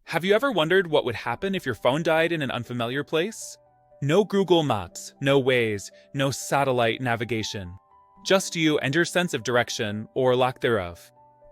Have you ever wondered what would happen if your phone died in an unfamiliar place? No Google Maps, no Waze, no satellite navigation. Just you and your sense of direction, or lack thereof.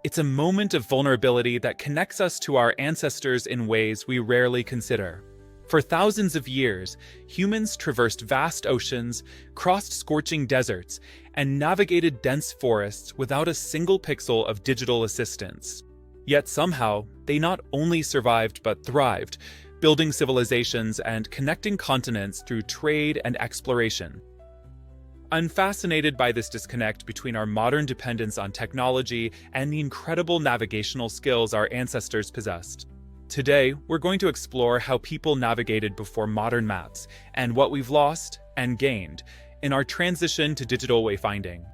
It's a moment of vulnerability that connects us to our ancestors in ways we rarely consider. For thousands of years, humans traversed vast oceans, crossed scorching deserts, and navigated dense forests without a single pixel of digital assistance. Yet somehow, they not only survived but thrived, building civilizations and connecting continents through trade and exploration. I'm fascinated by this disconnect between our modern dependence on technology and the incredible navigational skills our ancestors possessed. Today, we're going to explore how people navigated before modern maps and what we've lost and gained in our transition to digital wayfinding.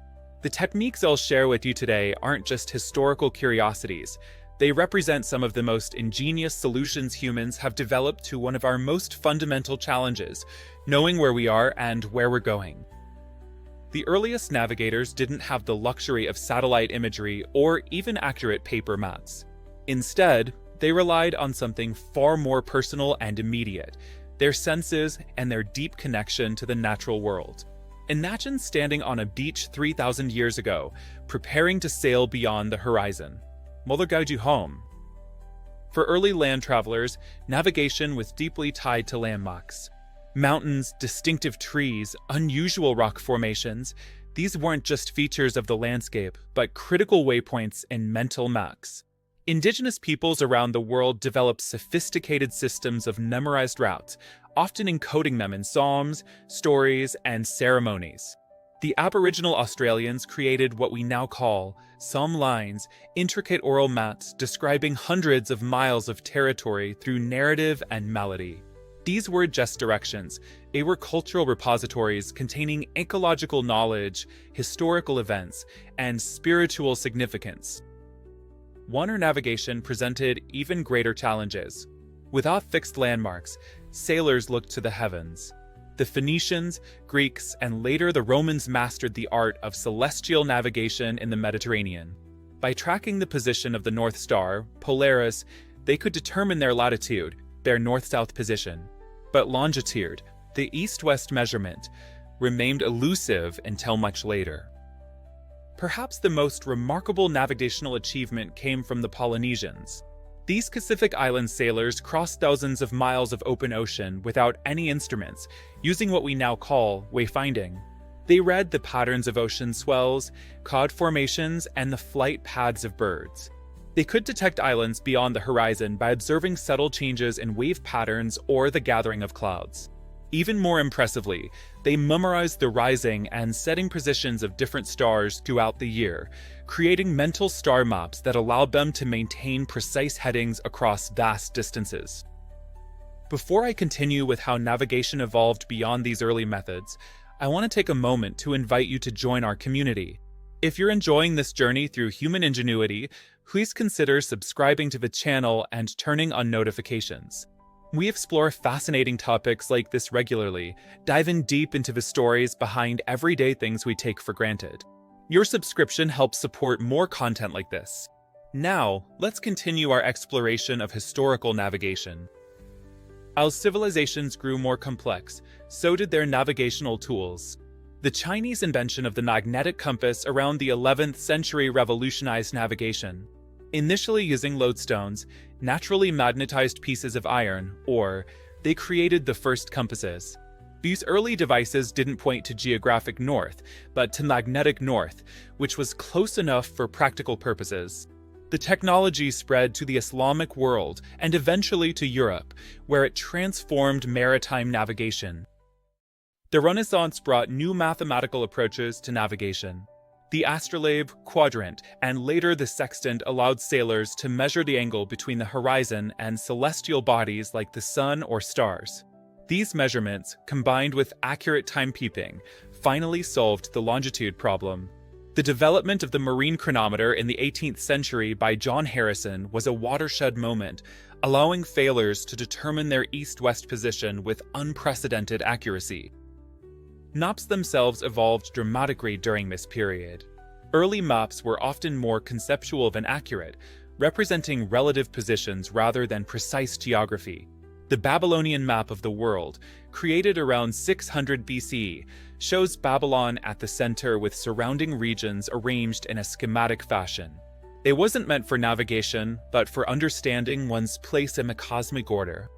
The techniques I'll share with you today aren't just historical curiosities. They represent some of the most ingenious solutions humans have developed to one of our most fundamental challenges, knowing where we are and where we're going. The earliest navigators didn't have the luxury of satellite imagery or even accurate paper maps. Instead, they relied on something far more personal and immediate: their senses and their deep connection to the natural world. Imagine standing on a beach 3,000 years ago, preparing to sail beyond the horizon. Will they guide you home? For early land travelers, navigation was deeply tied to landmarks. Mountains, distinctive trees, unusual rock formations, these weren't just features of the landscape, but critical waypoints in mental maps. Indigenous peoples around the world developed sophisticated systems of memorized routes, often encoding them in psalms, stories, and ceremonies. The Aboriginal Australians created what we now call songlines, intricate oral maps describing hundreds of miles of territory through narrative and melody. These weren't just directions, they were cultural repositories containing ecological knowledge, historical events, and spiritual significance. Water navigation presented even greater challenges. Without fixed landmarks, sailors looked to the heavens. The Phoenicians, Greeks, and later the Romans mastered the art of celestial navigation in the Mediterranean. By tracking the position of the North Star, Polaris, they could determine their latitude, their north-south position. But longitude, the east-west measurement, remained elusive until much later. Perhaps the most remarkable navigational achievement came from the Polynesians. These Pacific Island sailors crossed thousands of miles of open ocean without any instruments, using what we now call wayfinding. They read the patterns of ocean swells, cod formations, and the flight paths of birds. They could detect islands beyond the horizon by observing subtle changes in wave patterns or the gathering of clouds. Even more impressively, they memorized the rising and setting positions of different stars throughout the year, creating mental star maps that allowed them to maintain precise headings across vast distances. Before I continue with how navigation evolved beyond these early methods, I want to take a moment to invite you to join our community. If you're enjoying this journey through human ingenuity, please consider subscribing to the channel and turning on notifications. We explore fascinating topics like this regularly, diving deep into the stories behind everyday things we take for granted. Your subscription helps support more content like this. Now, let's continue our exploration of historical navigation. As civilizations grew more complex, so did their navigational tools. The Chinese invention of the magnetic compass around the 11th century revolutionized navigation. Initially using lodestones, naturally magnetized pieces of iron, ore, they created the first compasses. These early devices didn't point to geographic north, but to magnetic north, which was close enough for practical purposes. The technology spread to the Islamic world and eventually to Europe, where it transformed maritime navigation. The Renaissance brought new mathematical approaches to navigation. The astrolabe, quadrant, and later the sextant allowed sailors to measure the angle between the horizon and celestial bodies like the sun or stars. These measurements, combined with accurate timekeeping, finally solved the longitude problem. The development of the marine chronometer in the 18th century by John Harrison was a watershed moment, allowing sailors to determine their east-west position with unprecedented accuracy. Maps themselves evolved dramatically during this period. Early maps were often more conceptual than accurate, representing relative positions rather than precise geography. The Babylonian map of the world, created around 600 BCE, shows Babylon at the center with surrounding regions arranged in a schematic fashion. It wasn't meant for navigation, but for understanding one's place in the cosmic order.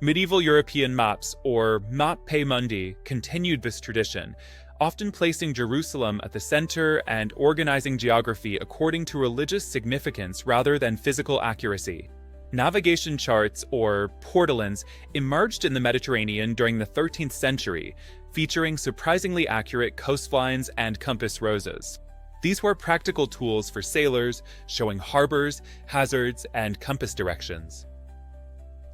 Medieval European maps, or Mappe Mundi, continued this tradition, often placing Jerusalem at the center and organizing geography according to religious significance rather than physical accuracy. Navigation charts, or portolans, emerged in the Mediterranean during the 13th century, featuring surprisingly accurate coastlines and compass roses. These were practical tools for sailors, showing harbors, hazards, and compass directions.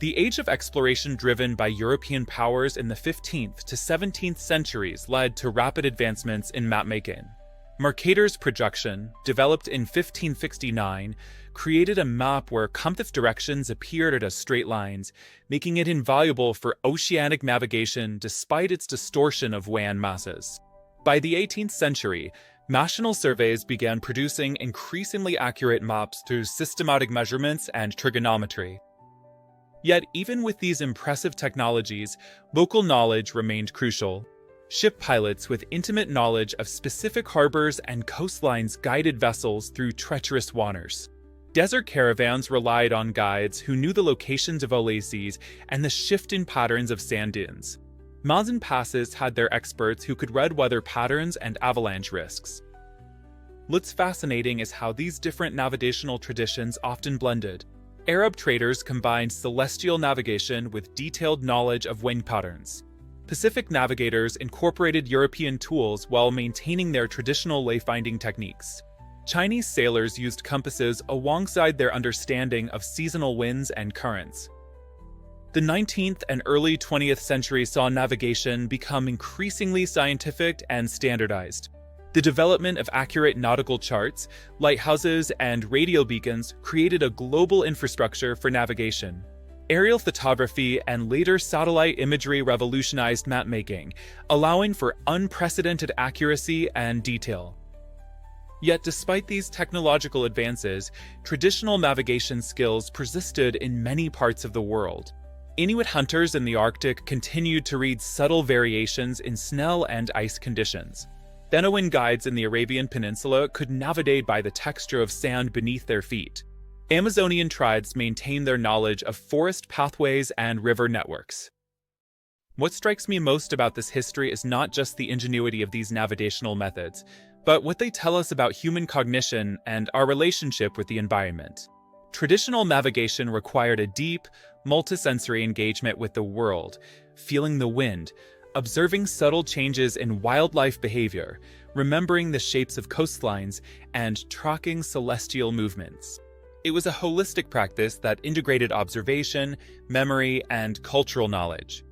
The age of exploration driven by European powers in the 15th to 17th centuries led to rapid advancements in mapmaking. Mercator's projection, developed in 1569, created a map where compass directions appeared as straight lines, making it invaluable for oceanic navigation despite its distortion of land masses. By the 18th century, national surveys began producing increasingly accurate maps through systematic measurements and trigonometry. Yet, even with these impressive technologies, local knowledge remained crucial. Ship pilots with intimate knowledge of specific harbors and coastlines guided vessels through treacherous waters. Desert caravans relied on guides who knew the locations of oases and the shifting patterns of sand dunes. Mountain passes had their experts who could read weather patterns and avalanche risks. What's fascinating is how these different navigational traditions often blended. Arab traders combined celestial navigation with detailed knowledge of wind patterns. Pacific navigators incorporated European tools while maintaining their traditional wayfinding techniques. Chinese sailors used compasses alongside their understanding of seasonal winds and currents. The 19th and early 20th century saw navigation become increasingly scientific and standardized. The development of accurate nautical charts, lighthouses, and radio beacons created a global infrastructure for navigation. Aerial photography and later satellite imagery revolutionized mapmaking, allowing for unprecedented accuracy and detail. Yet despite these technological advances, traditional navigation skills persisted in many parts of the world. Inuit hunters in the Arctic continued to read subtle variations in snow and ice conditions. Bedouin guides in the Arabian Peninsula could navigate by the texture of sand beneath their feet. Amazonian tribes maintained their knowledge of forest pathways and river networks. What strikes me most about this history is not just the ingenuity of these navigational methods, but what they tell us about human cognition and our relationship with the environment. Traditional navigation required a deep, multisensory engagement with the world, feeling the wind, observing subtle changes in wildlife behavior, remembering the shapes of coastlines, and tracking celestial movements. It was a holistic practice that integrated observation, memory, and cultural knowledge.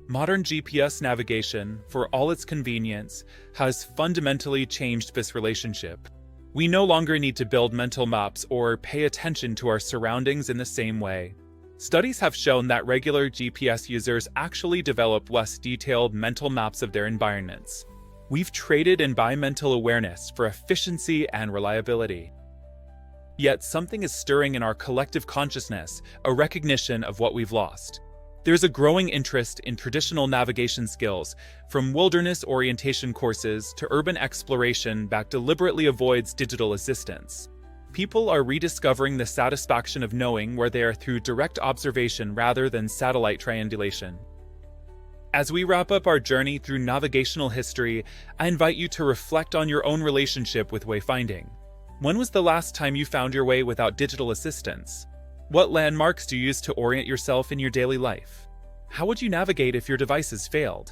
Modern GPS navigation, for all its convenience, has fundamentally changed this relationship. We no longer need to build mental maps or pay attention to our surroundings in the same way. Studies have shown that regular GPS users actually develop less detailed mental maps of their environments. We've traded environmental awareness for efficiency and reliability. Yet something is stirring in our collective consciousness, a recognition of what we've lost. There's a growing interest in traditional navigation skills, from wilderness orientation courses to urban exploration that deliberately avoids digital assistance. People are rediscovering the satisfaction of knowing where they are through direct observation rather than satellite triangulation. As we wrap up our journey through navigational history, I invite you to reflect on your own relationship with wayfinding. When was the last time you found your way without digital assistance? What landmarks do you use to orient yourself in your daily life? How would you navigate if your devices failed?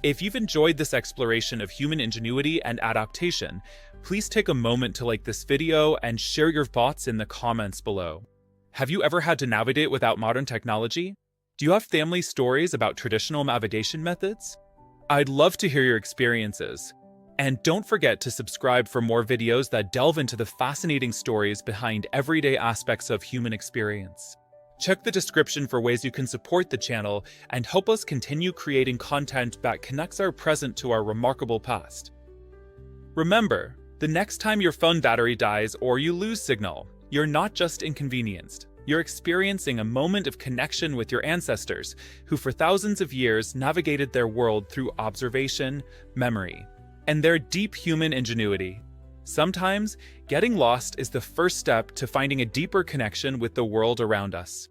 If you've enjoyed this exploration of human ingenuity and adaptation, please take a moment to like this video and share your thoughts in the comments below. Have you ever had to navigate without modern technology? Do you have family stories about traditional navigation methods? I'd love to hear your experiences. And don't forget to subscribe for more videos that delve into the fascinating stories behind everyday aspects of human experience. Check the description for ways you can support the channel and help us continue creating content that connects our present to our remarkable past. Remember, The next time your phone battery dies or you lose signal, you're not just inconvenienced. You're experiencing a moment of connection with your ancestors, who for thousands of years navigated their world through observation, memory, and their deep human ingenuity. Sometimes, getting lost is the first step to finding a deeper connection with the world around us.